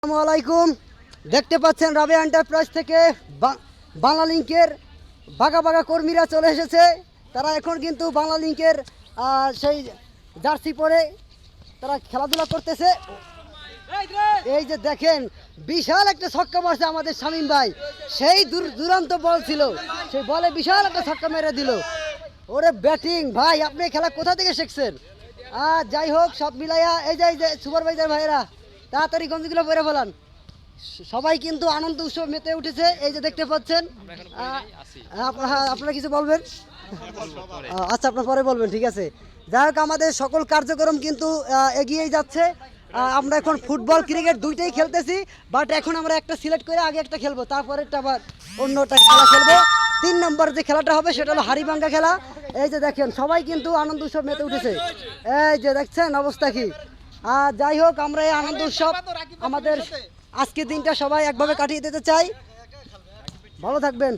আসসালামু আলাইকুম। দেখতে পাচ্ছেন রাবেয়া এন্টারপ্রাইজ থেকে বাংলা লিংকের বাঘা বাঘা কর্মীরা চলে এসেছে। তারা এখন কিন্তু বাংলা লিংকের সেই জার্সি পরে তারা খেলাধুলা করতেছে। এই যে দেখেন বিশাল একটা ছক্কা মারছে আমাদের শামীম ভাই, সেই দুরন্ত বল ছিল, সেই বলে বিশাল একটা ছক্কা মেরে দিল। ওরে ব্যাটিং ভাই, আপনি খেলা কোথা থেকে শিখছেন? যাই হোক সব মিলাইয়া এই যে সুপারভাইজার ভাইয়েরা তাড়াতাড়ি গঞ্জিগুলো পরে ফেলান। সবাই কিন্তু আনন্দ উৎসব মেতে উঠেছে, এই যে দেখতে পাচ্ছেন। আপনারা কিছু বলবেন? আচ্ছা, আপনার পরে বলবেন, ঠিক আছে। যাই হোক আমাদের সকল কার্যক্রম কিন্তু এগিয়েই যাচ্ছে। আমরা এখন ফুটবল ক্রিকেট দুইটাই খেলতেছি, বাট এখন আমরা একটা সিলেক্ট করে আগে একটা খেলবো, তারপরে আবার অন্যটা খেলা খেলবো। 3 নম্বর যে খেলাটা হবে সেটা হলো হাড়িভাঙ্গা খেলা। এই যে দেখেন সবাই কিন্তু আনন্দ উৎসব মেতে উঠেছে, এই যে দেখছেন অবস্থা কি। যাই হোক আমরা এই আনন্দ উৎসব আমাদের আজকের দিনটা সবাই একভাবে কাটিয়ে দিতে চাই। ভালো থাকবেন।